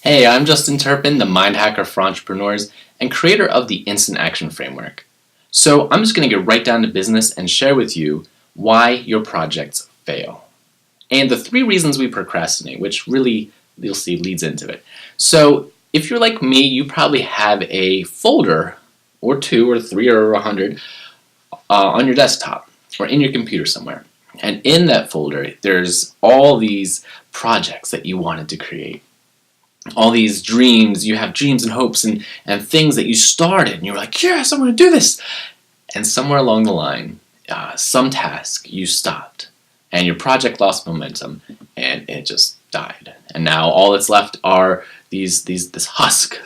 Hey, I'm Justin Turpin, the mind hacker for entrepreneurs and creator of the Instant Action Framework. So I'm just going to get right down to business and share with you why your projects fail. And the 3 reasons we procrastinate, which really, you'll see, leads into it. So if you're like me, you probably have a folder or 2 or 3 or 100 on your desktop or in your computer somewhere. And in that folder, there's all these projects that you wanted to create. All these dreams, you have dreams and hopes and things that you started and you were like, yes, I'm going to do this. And somewhere along the line, some task you stopped and your project lost momentum and it just died. And now all that's left are this husk,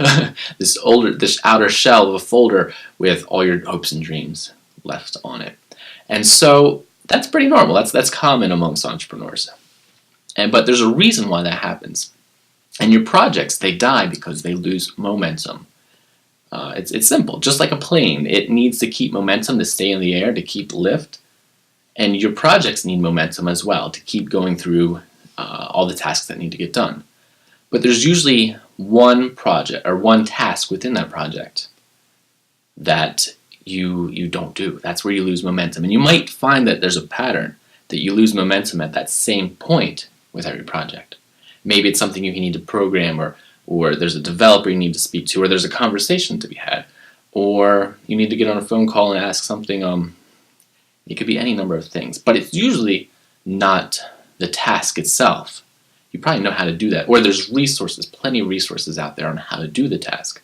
this outer shell of a folder with all your hopes and dreams left on it. And so that's pretty normal. That's common amongst entrepreneurs. But there's a reason why that happens. And your projects, they die because they lose momentum. It's simple, just like a plane. It needs to keep momentum to stay in the air, to keep lift. And your projects need momentum as well to keep going through all the tasks that need to get done. But there's usually one project or one task within that project that you don't do. That's where you lose momentum. And you might find that there's a pattern that you lose momentum at that same point with every project. Maybe it's something you need to program, or there's a developer you need to speak to, or there's a conversation to be had, or you need to get on a phone call and ask something. It could be any number of things, but it's usually not the task itself. You probably know how to do that, or there's resources, plenty of resources out there on how to do the task.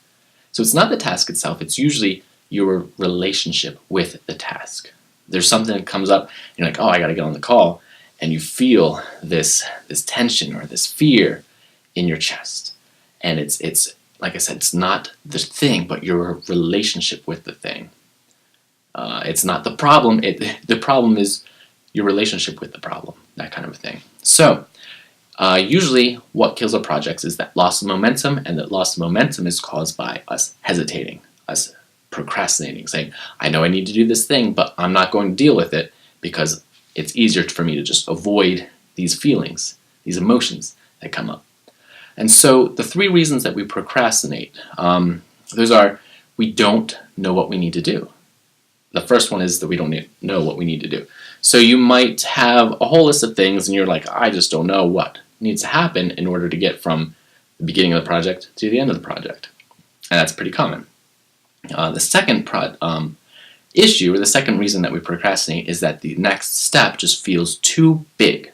So it's not the task itself, it's usually your relationship with the task. There's something that comes up, and you're like, oh, I gotta get on the call. And you feel this tension or this fear in your chest. And it's like I said, it's not the thing, but your relationship with the thing. It's not the problem. The problem is your relationship with the problem, that kind of a thing. So usually what kills our projects is that loss of momentum, and that loss of momentum is caused by us hesitating, us procrastinating, saying, I know I need to do this thing, but I'm not going to deal with it because it's easier for me to just avoid these feelings, these emotions that come up. And so the 3 reasons that we procrastinate, those are we don't know what we need to do. The first one is that we don't know what we need to do. So you might have a whole list of things and you're like, I just don't know what needs to happen in order to get from the beginning of the project to the end of the project. And that's pretty common. The second issue, or the second reason that we procrastinate, is that the next step just feels too big.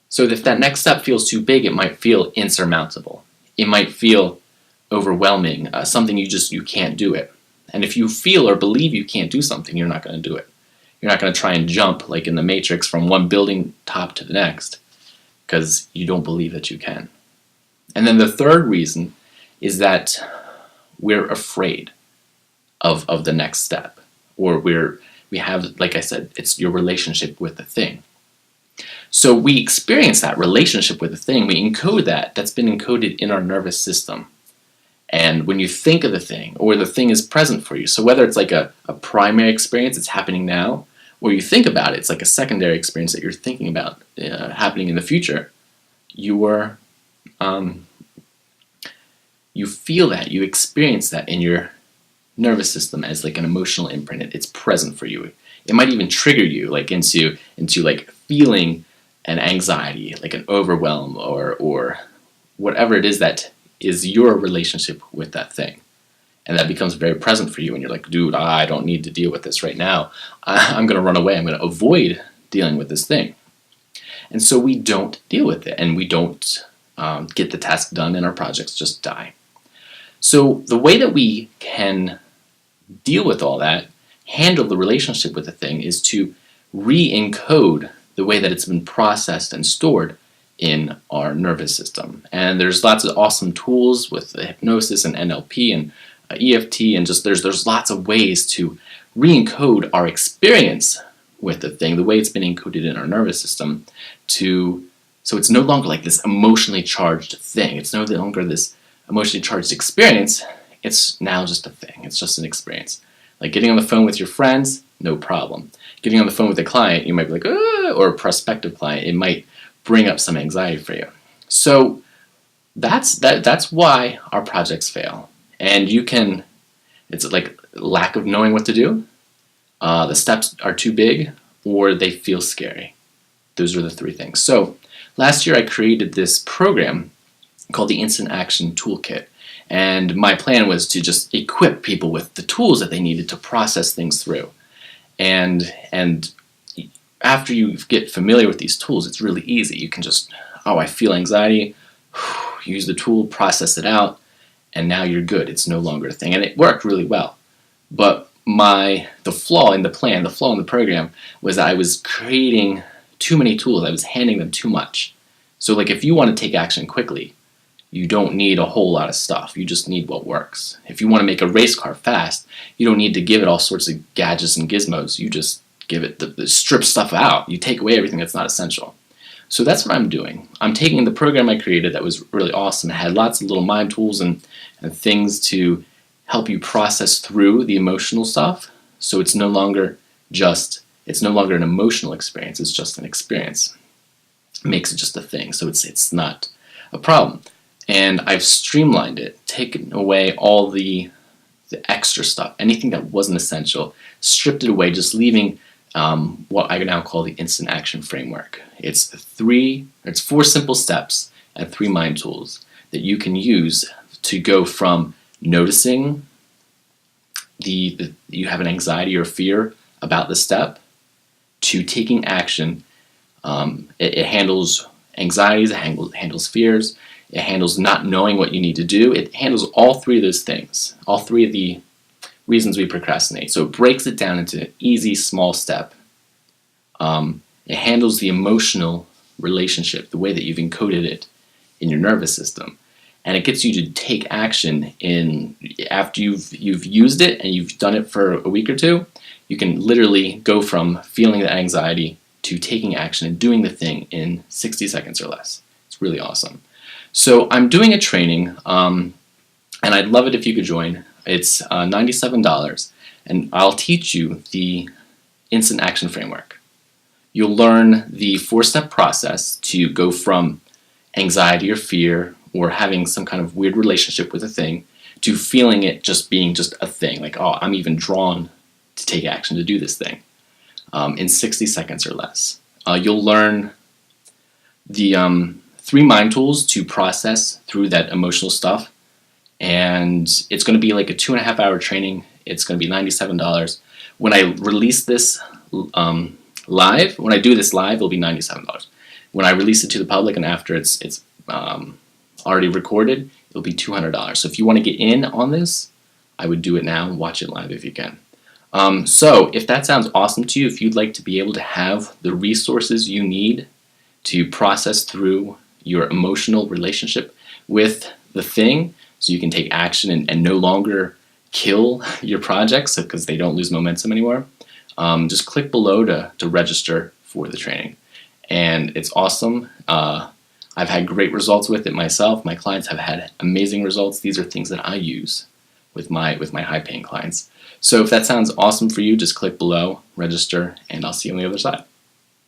So if that next step feels too big, it might feel insurmountable. It might feel overwhelming, something you can't do it. And if you feel or believe you can't do something, you're not going to do it. You're not going to try and jump like in the Matrix from one building top to the next because you don't believe that you can. And then the third reason is that we're afraid of the next step. Or we have, like I said, it's your relationship with the thing. So we experience that relationship with the thing, we encode that's been encoded in our nervous system. And when you think of the thing, or the thing is present for you, so whether it's like a primary experience, it's happening now, or you think about it, it's like a secondary experience that you're thinking about happening in the future, you feel that, you experience that in your nervous system as like an emotional imprint. It's present for you. It might even trigger you like into like feeling an anxiety, like an overwhelm, or whatever it is that is your relationship with that thing. And that becomes very present for you, and you're like, dude, I don't need to deal with this right now. I'm going to run away. I'm going to avoid dealing with this thing. And so we don't deal with it, and we don't get the task done, and our projects just die. So the way that we can deal with all that, handle the relationship with the thing, is to re-encode the way that it's been processed and stored in our nervous system. And there's lots of awesome tools with hypnosis and NLP and EFT, and just there's lots of ways to re-encode our experience with the thing, the way it's been encoded in our nervous system, so it's no longer like this emotionally charged thing. It's no longer this emotionally charged experience. It's now just a thing. It's just an experience. Like getting on the phone with your friends, no problem. Getting on the phone with a client, you might be like, or a prospective client, it might bring up some anxiety for you. So That's why our projects fail. And it's like lack of knowing what to do, the steps are too big, or they feel scary. Those are the three things. So last year I created this program called the Instant Action Toolkit. And my plan was to just equip people with the tools that they needed to process things through. And after you get familiar with these tools, it's really easy. You can just, oh, I feel anxiety, use the tool, process it out, and now you're good. It's no longer a thing. And it worked really well. But the flaw in the plan, the flaw in the program, was that I was creating too many tools. I was handing them too much. So like if you want to take action quickly, you don't need a whole lot of stuff. You just need what works. If you want to make a race car fast, you don't need to give it all sorts of gadgets and gizmos. You just give it the strip stuff out. You take away everything that's not essential. So that's what I'm doing. I'm taking the program I created that was really awesome. It had lots of little mind tools and things to help you process through the emotional stuff. So it's no longer an emotional experience. It's just an experience. It makes it just a thing. So it's not a problem. And I've streamlined it, taken away all the extra stuff, anything that wasn't essential, stripped it away, just leaving what I now call the instant action framework. It's 4 simple steps and 3 mind tools that you can use to go from noticing you have an anxiety or fear about the step to taking action. It handles anxieties, it handles fears, it handles not knowing what you need to do. It handles all 3 of those things, all 3 of the reasons we procrastinate. So it breaks it down into an easy, small step. It handles the emotional relationship, the way that you've encoded it in your nervous system. And it gets you to take action after you've used it and you've done it for a week or 2. You can literally go from feeling the anxiety to taking action and doing the thing in 60 seconds or less. It's really awesome. So I'm doing a training, and I'd love it if you could join. It's $97, and I'll teach you the instant action framework. You'll learn the 4-step process to go from anxiety or fear or having some kind of weird relationship with a thing to feeling it just being just a thing, like, oh, I'm even drawn to take action to do this thing, in 60 seconds or less. You'll learn the 3 mind tools to process through that emotional stuff, and it's going to be like a 2.5-hour training. It's going to be $97. When I release this live, when I do this live, it'll be $97. When I release it to the public and after it's already recorded, it'll be $200. So if you want to get in on this, I would do it now and watch it live if you can. So if that sounds awesome to you, if you'd like to be able to have the resources you need to process through your emotional relationship with the thing so you can take action and no longer kill your projects because they don't lose momentum anymore, just click below to register for the training. And it's awesome. I've had great results with it myself. My clients have had amazing results. These are things that I use with my high-paying clients. So if that sounds awesome for you, just click below, register, and I'll see you on the other side.